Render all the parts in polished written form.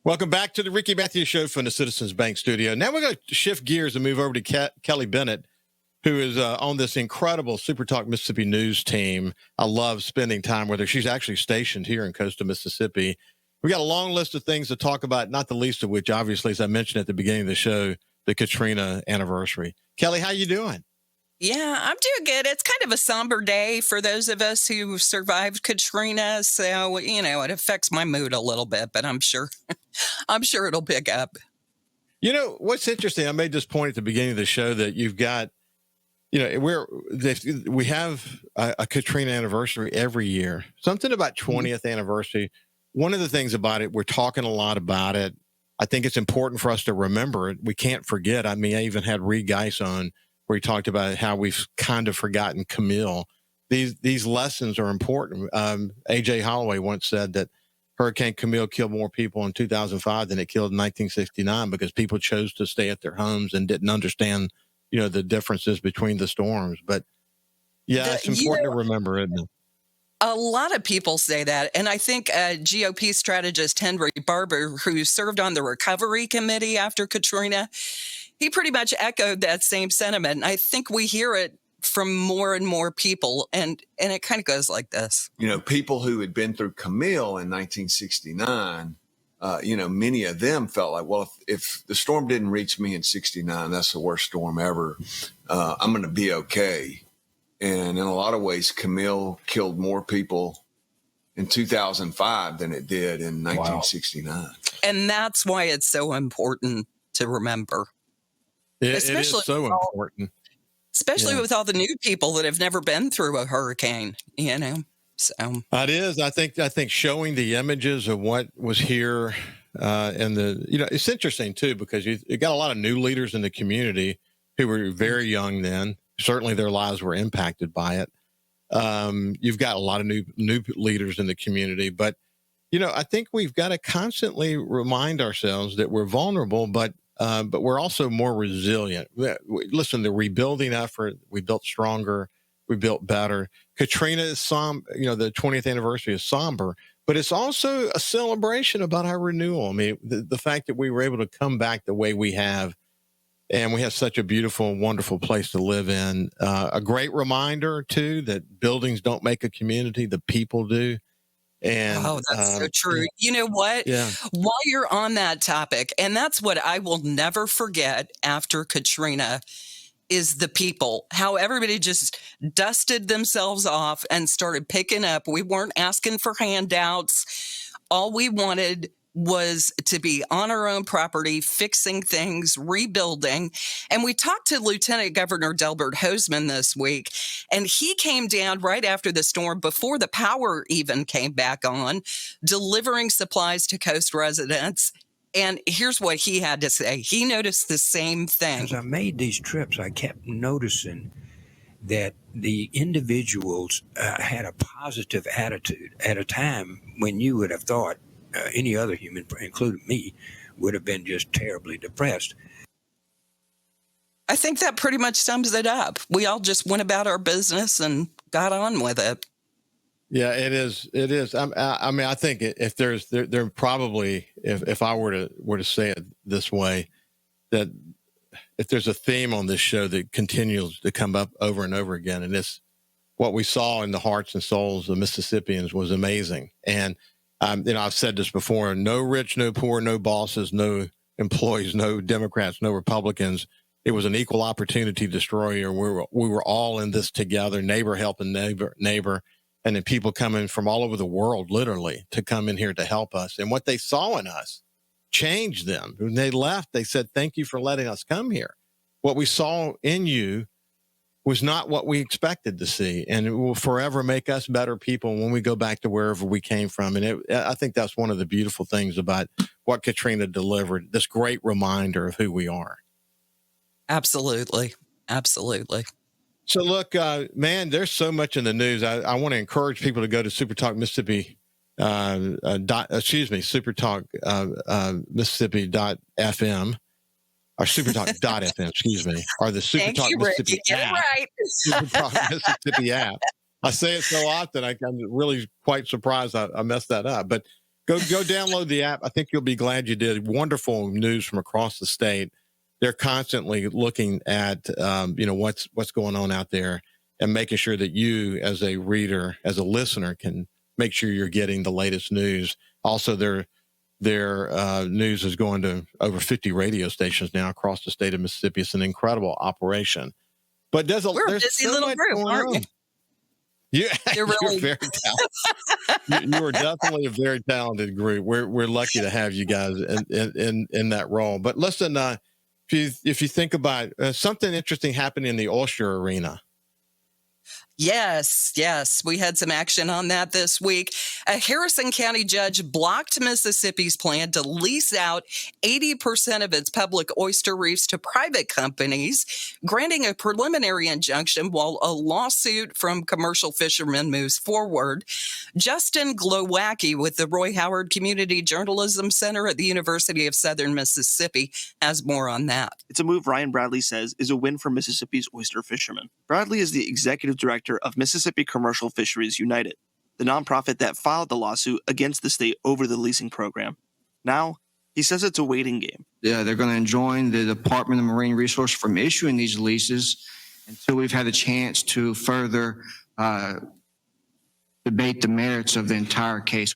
Welcome back to the Ricky Matthews Show from the Citizens Bank Studio. Now we're going to shift gears and move over to Kelly Bennett, who is on this incredible SuperTalk Mississippi News team. I love spending time with her. She's actually stationed here in coastal Mississippi. We got a long list of things to talk about, not the least of which, obviously, as I mentioned at the beginning of the show, the Katrina anniversary. Kelly, how you doing? Yeah, I'm doing good. It's kind of a somber day for those of us who survived Katrina. So, it affects my mood a little bit, but I'm sure it'll pick up. You know, what's interesting, I made this point at the beginning of the show that you've got, we have a Katrina anniversary every year, something about 20th anniversary. One of the things about it, we're talking a lot about it. I think it's important for us to remember it. We can't forget. I mean, I even had Reed Geis on where he talked about how we've kind of forgotten Camille. These lessons are important. A.J. Holloway once said that Hurricane Camille killed more people in 2005 than it killed in 1969 because people chose to stay at their homes and didn't understand, the differences between the storms. But, yeah, it's important to remember, isn't it? A lot of people say that. And I think GOP strategist Henry Barber, who served on the recovery committee after Katrina, he pretty much echoed that same sentiment. And I think we hear it from more and more people. And it kind of goes like this. People who had been through Camille in 1969, many of them felt like, well, if the storm didn't reach me in 69, that's the worst storm ever. I'm going to be okay. And in a lot of ways, Camille killed more people in 2005 than it did in 1969. Wow. And that's why it's so important to remember. It is so important. Especially with all the new people that have never been through a hurricane, So it is. I think showing the images of what was here and it's interesting too, because you got a lot of new leaders in the community who were very young then. Certainly their lives were impacted by it. You've got a lot of new leaders in the community, but I think we've got to constantly remind ourselves that we're vulnerable, but we're also more resilient. Listen, the rebuilding effort, we built stronger, we built better. Katrina is the 20th anniversary is somber, but it's also a celebration about our renewal. I mean, the fact that we were able to come back the way we have, and we have such a beautiful, wonderful place to live in. A great reminder, too, that buildings don't make a community, the people do. And, that's so true. You know what? Yeah. While you're on that topic, and that's what I will never forget after Katrina, is the people, how everybody just dusted themselves off and started picking up. We weren't asking for handouts. All we wanted was to be on our own property, fixing things, rebuilding. And we talked to Lieutenant Governor Delbert Hosemann this week, and he came down right after the storm, before the power even came back on, delivering supplies to coast residents. And here's what he had to say. He noticed the same thing. As I made these trips, I kept noticing that the individuals had a positive attitude at a time when you would have thought any other human, including me, would have been just terribly depressed. I think that pretty much sums it up. We all just went about our business and got on with it. Yeah, it is. It is. I mean, I think if there probably, if I were to say it this way, that if there's a theme on this show that continues to come up over and over again, and it's what we saw in the hearts and souls of Mississippians was amazing. And I've said this before: no rich, no poor, no bosses, no employees, no Democrats, no Republicans. It was an equal opportunity destroyer. We were all in this together, neighbor helping neighbor, and then people coming from all over the world, literally, to come in here to help us. And what they saw in us changed them. When they left, they said, "Thank you for letting us come here. What we saw in you was not what we expected to see, and it will forever make us better people when we go back to wherever we came from." And I think that's one of the beautiful things about what Katrina delivered, this great reminder of who we are. Absolutely. Absolutely. So look, man, there's so much in the news. I want to encourage people to go to SuperTalk Mississippi, SuperTalk Mississippi.fm. Or SuperTalk.fm, excuse me, or the SuperTalk Mississippi app. Right. SuperTalk Mississippi app. I say it so often, I'm really quite surprised I messed that up. But Go download the app. I think you'll be glad you did. Wonderful news from across the state. They're constantly looking at what's going on out there and making sure that you, as a reader, as a listener, can make sure you're getting the latest news. Also, their news is going to over 50 radio stations now across the state of Mississippi. It's an incredible operation. But there's busy so little much group, going aren't on. you? You're really very talented. You are definitely a very talented group. We're lucky to have you guys in that role. But listen, if you think about something interesting happened in the Oyster Arena. Yes. We had some action on that this week. A Harrison County judge blocked Mississippi's plan to lease out 80% of its public oyster reefs to private companies, granting a preliminary injunction while a lawsuit from commercial fishermen moves forward. Justin Glowacki with the Roy Howard Community Journalism Center at the University of Southern Mississippi has more on that. It's a move Ryan Bradley says is a win for Mississippi's oyster fishermen. Bradley is the executive director of Mississippi Commercial Fisheries United, the nonprofit that filed the lawsuit against the state over the leasing program. Now, he says it's a waiting game. Yeah, they're going to enjoin the Department of Marine Resources from issuing these leases until we've had a chance to further debate the merits of the entire case.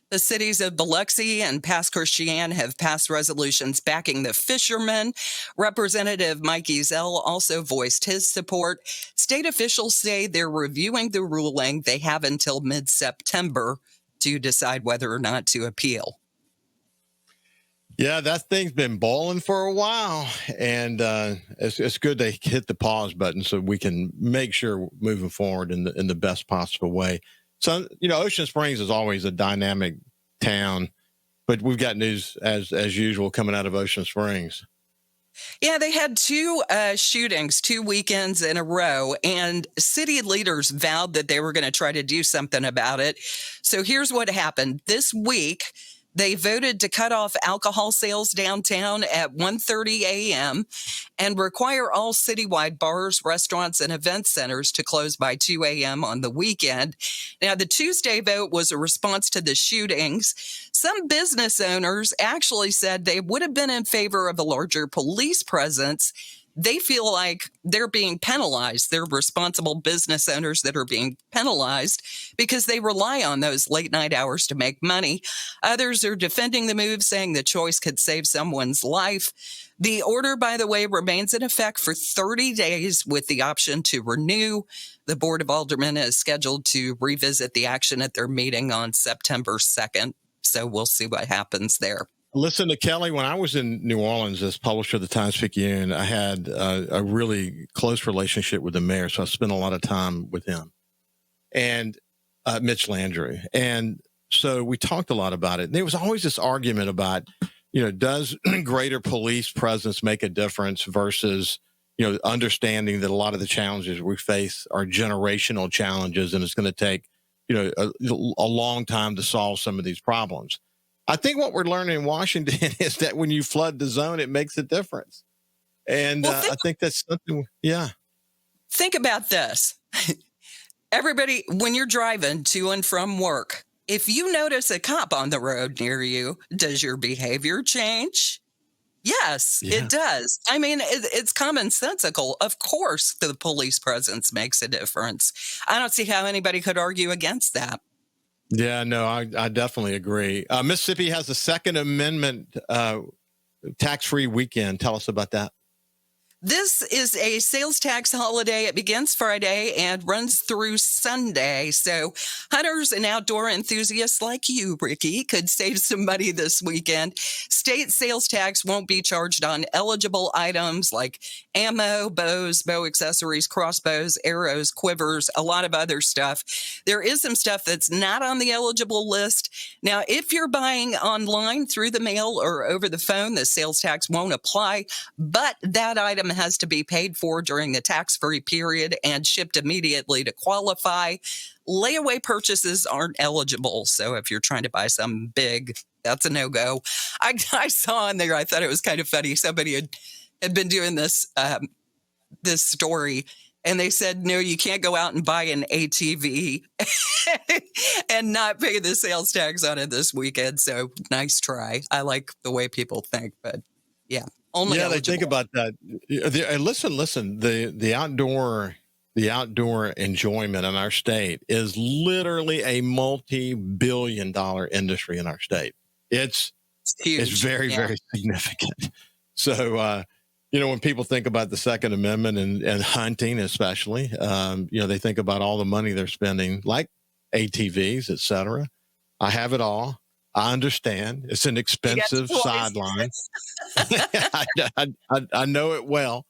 The cities of Biloxi and Pass Christian have passed resolutions backing the fishermen. Representative Mike Ezel also voiced his support. State officials say they're reviewing the ruling. They have until mid-September to decide whether or not to appeal. Yeah, that thing's been boiling for a while, and it's good they hit the pause button so we can make sure moving forward in the best possible way. So, Ocean Springs is always a dynamic town, but we've got news as usual coming out of Ocean Springs. Yeah, they had two shootings, 2 weekends in a row, and city leaders vowed that they were going to try to do something about it. So here's what happened. This week, they voted to cut off alcohol sales downtown at 1:30 a.m. and require all citywide bars, restaurants, and event centers to close by 2 a.m. on the weekend. Now, the Tuesday vote was a response to the shootings. Some business owners actually said they would have been in favor of a larger police presence. They feel like they're being penalized. They're responsible business owners that are being penalized because they rely on those late night hours to make money. Others are defending the move, saying the choice could save someone's life. The order, by the way, remains in effect for 30 days with the option to renew. The Board of Aldermen is scheduled to revisit the action at their meeting on September 2nd. So we'll see what happens there. Listen to Kelly. When I was in New Orleans as publisher of the Times-Picayune, I had a really close relationship with the mayor, so I spent a lot of time with him and Mitch Landrieu. And so we talked a lot about it. And there was always this argument about, does greater police presence make a difference versus, understanding that a lot of the challenges we face are generational challenges and it's going to take, a long time to solve some of these problems. I think what we're learning in Washington is that when you flood the zone, it makes a difference. And I think that's something, yeah. Think about this. Everybody, when you're driving to and from work, if you notice a cop on the road near you, does your behavior change? Yes, It does. I mean, it's commonsensical. Of course, the police presence makes a difference. I don't see how anybody could argue against that. Yeah, no, I definitely agree. Mississippi has a Second Amendment tax-free weekend. Tell us about that. This is a sales tax holiday. It begins Friday and runs through Sunday. So hunters and outdoor enthusiasts like you, Ricky, could save some money this weekend. State sales tax won't be charged on eligible items like ammo, bows, bow accessories, crossbows, arrows, quivers, a lot of other stuff. There is some stuff that's not on the eligible list. Now, if you're buying online through the mail or over the phone, the sales tax won't apply, but that item has to be paid for during the tax-free period and shipped immediately to qualify. Layaway purchases aren't eligible. So if you're trying to buy something big, that's a no-go. I saw in there, I thought it was kind of funny. Somebody had been doing this story, And they said, no, you can't go out and buy an ATV and not pay the sales tax on it this weekend. So nice try. I like the way people think, but yeah. Only yeah, eligible. they think about that. And listen, the outdoor enjoyment in our state is literally a multi-billion-dollar industry in our state. It's huge. It's very, very significant. So, when people think about the Second Amendment and hunting, especially, they think about all the money they're spending, like ATVs, et cetera. I have it all. I understand. It's an expensive sideline. I know it well.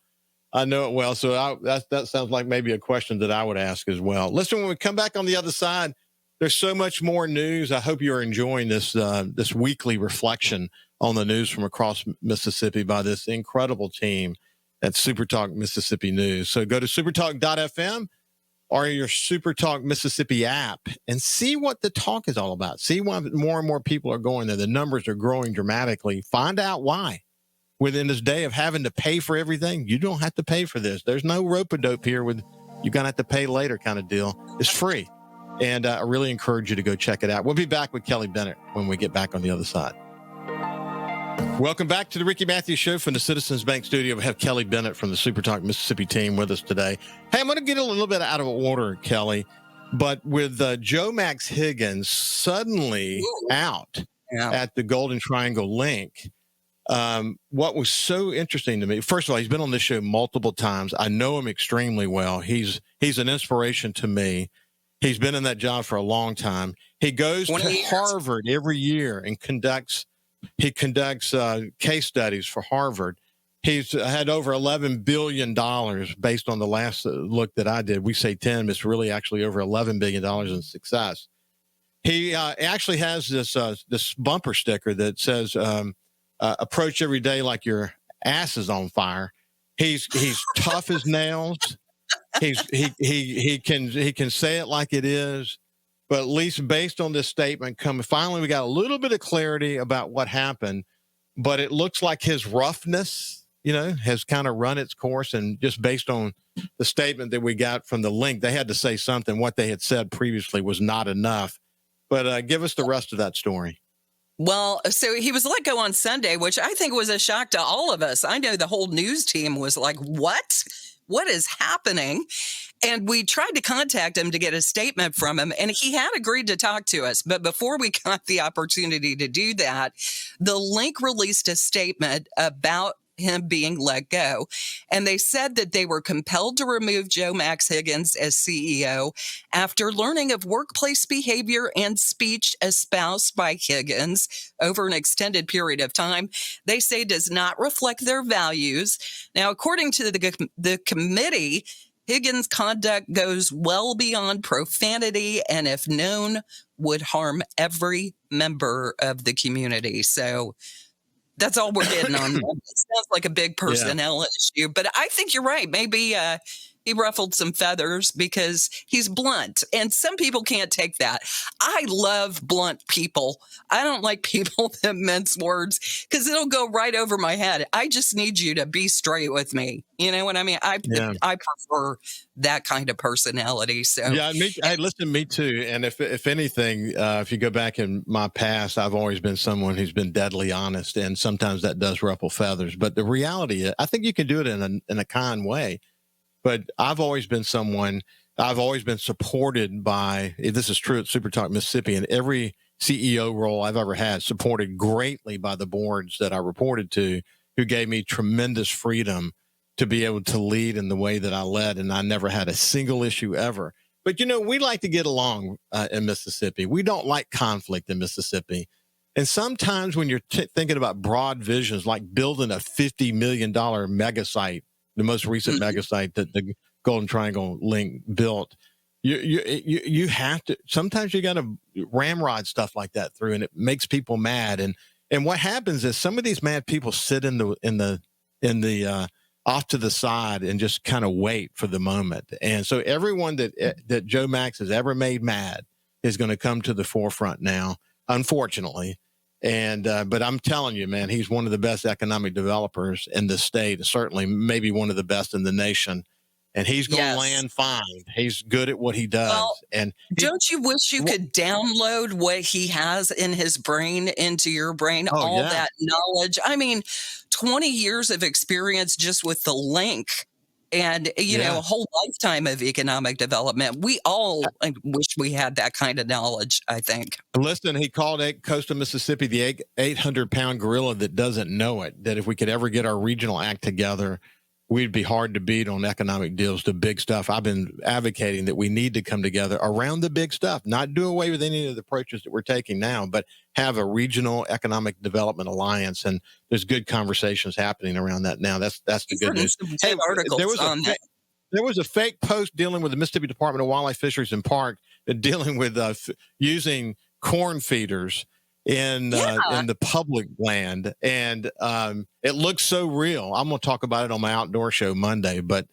So that sounds like maybe a question that I would ask as well. Listen, when we come back on the other side, there's so much more news. I hope you're enjoying this weekly reflection on the news from across Mississippi by this incredible team at SuperTalk Mississippi News. So go to supertalk.fm or your SuperTalk Mississippi app and see what the talk is all about. See why more and more people are going there. The numbers are growing dramatically. Find out why. Within this day of having to pay for everything, you don't have to pay for this. There's no rope-a-dope here with you're going to have to pay later kind of deal. It's free. And I really encourage you to go check it out. We'll be back with Kelly Bennett when we get back on the other side. Welcome back to the Ricky Matthews Show from the Citizens Bank Studio. We have Kelly Bennett from the SuperTalk Mississippi team with us today. Hey, I'm going to get a little bit out of order, Kelly, but with Joe Max Higgins suddenly out at the Golden Triangle Link, what was so interesting to me, first of all, he's been on this show multiple times. I know him extremely well. He's an inspiration to me. He's been in that job for a long time. He goes to Harvard every year and conducts case studies for Harvard. He's had over $11 billion based on the last look that I did. We say 10, but it's really actually over $11 billion in success. He actually has this bumper sticker that says, approach every day like your ass is on fire. He's tough as nails. He can say it like it is, but at least based on this statement, finally we got a little bit of clarity about what happened. But it looks like his roughness, has kind of run its course, and just based on the statement that we got from the link, they had to say something. What they had said previously was not enough. But give us the rest of that story. Well, so he was let go on Sunday, which I think was a shock to all of us. I know the whole news team was like, what? What is happening? And we tried to contact him to get a statement from him, and he had agreed to talk to us. But before we got the opportunity to do that, the link released a statement about him being let go. And they said that they were compelled to remove Joe Max Higgins as CEO after learning of workplace behavior and speech espoused by Higgins over an extended period of time they say does not reflect their values. Now, according to the committee, Higgins' conduct goes well beyond profanity and, if known, would harm every member of the community. So that's all we're getting on that. It sounds like a big personnel issue, but I think you're right. Maybe he ruffled some feathers because he's blunt, and some people can't take that. I love blunt people. I don't like people that mince words because it'll go right over my head. I just need you to be straight with me. You know what I mean? I prefer that kind of personality. So hey, listen, me too. And if anything, if you go back in my past, I've always been someone who's been deadly honest, and sometimes that does ruffle feathers. But the reality is, I think you can do it in a kind way. But I've always been supported by, this is true at SuperTalk Mississippi, and every CEO role I've ever had, supported greatly by the boards that I reported to, who gave me tremendous freedom to be able to lead in the way that I led. And I never had a single issue ever. But, we like to get along in Mississippi. We don't like conflict in Mississippi. And sometimes when you're thinking about broad visions, like building a $50 million mega site, the most recent mega site that the Golden Triangle Link built, you have to, sometimes you got to ramrod stuff like that through, and it makes people mad. And what happens is some of these mad people sit in the off to the side and just kind of wait for the moment. And so everyone that Joe Max has ever made mad is going to come to the forefront now, unfortunately. And but I'm telling you, man, he's one of the best economic developers in the state, certainly maybe one of the best in the nation. and he's going to Yes. land fine. He's good at what he does. Well, And don't you wish you could download what he has in his brain into your brain? Oh, All yeah. that knowledge. I mean, 20 years of experience just with the link and, you know, a whole lifetime of economic development. We all wish we had that kind of knowledge, I think. Listen, he called coastal Mississippi the 800-pound gorilla that doesn't know it, that if we could ever get our regional act together, we'd be hard to beat on economic deals, the big stuff. I've been advocating that we need to come together around the big stuff, not do away with any of the approaches that we're taking now, but have a regional economic development alliance. And there's good conversations happening around that now. That's the good news. Hey, articles there was a fake post dealing with the Mississippi Department of Wildlife, Fisheries, and Park dealing with using corn feeders in the public land, and it looks so real. I'm going to talk about it on my outdoor show Monday, but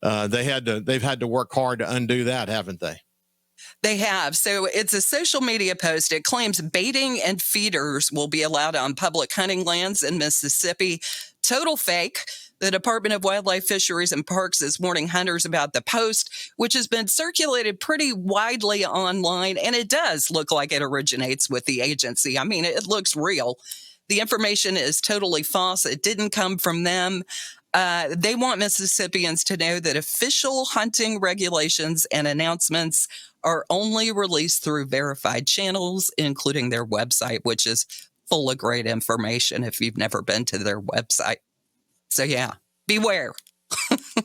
they've had to work hard to undo that, haven't they? They have. So it's a social media post. It claims baiting and feeders will be allowed on public hunting lands in Mississippi. Total fake. The Department of Wildlife, Fisheries, and Parks is warning hunters about the post, which has been circulated pretty widely online, and it does look like it originates with the agency. I mean, it looks real. The information is totally false. It didn't come from them. They want Mississippians to know that official hunting regulations and announcements are only released through verified channels, including their website, which is full of great information if you've never been to their website. So, yeah, beware.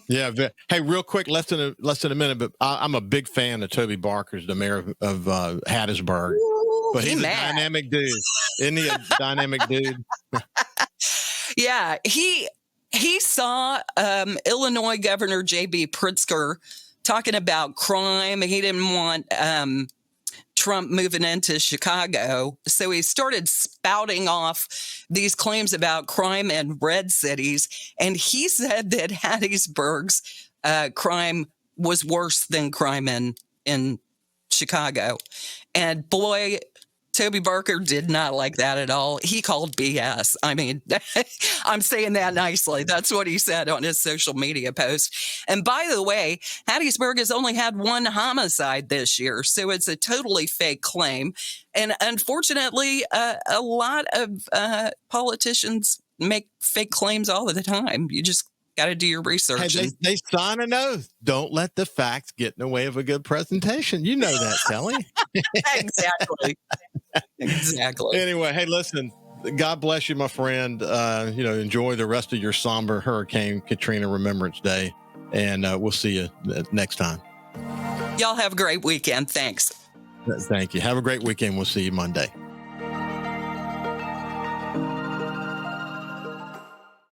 Yeah. Hey, real quick, less than a minute, but I'm a big fan of Toby Barker, the mayor of Hattiesburg. Ooh, but he's a dynamic dude. Isn't he a dynamic dude? Yeah, he saw Illinois Governor J.B. Pritzker talking about crime. He didn't want Trump moving into Chicago. So he started spouting off these claims about crime in red cities. And he said that Hattiesburg's crime was worse than crime in Chicago. And boy, Toby Barker did not like that at all. He called BS. I mean, I'm saying that nicely. That's what he said on his social media post. And by the way, Hattiesburg has only had one homicide this year, so it's a totally fake claim. And unfortunately, a lot of politicians make fake claims all of the time. You just got to do your research. Hey, they sign an oath. Don't let the facts get in the way of a good presentation. You know that, Kelly. Exactly. Exactly. Anyway, hey, listen, God bless you, my friend. Enjoy the rest of your somber Hurricane Katrina Remembrance Day, and we'll see you next time. Y'all have a great weekend. Thanks. Thank you. Have a great weekend. We'll see you Monday.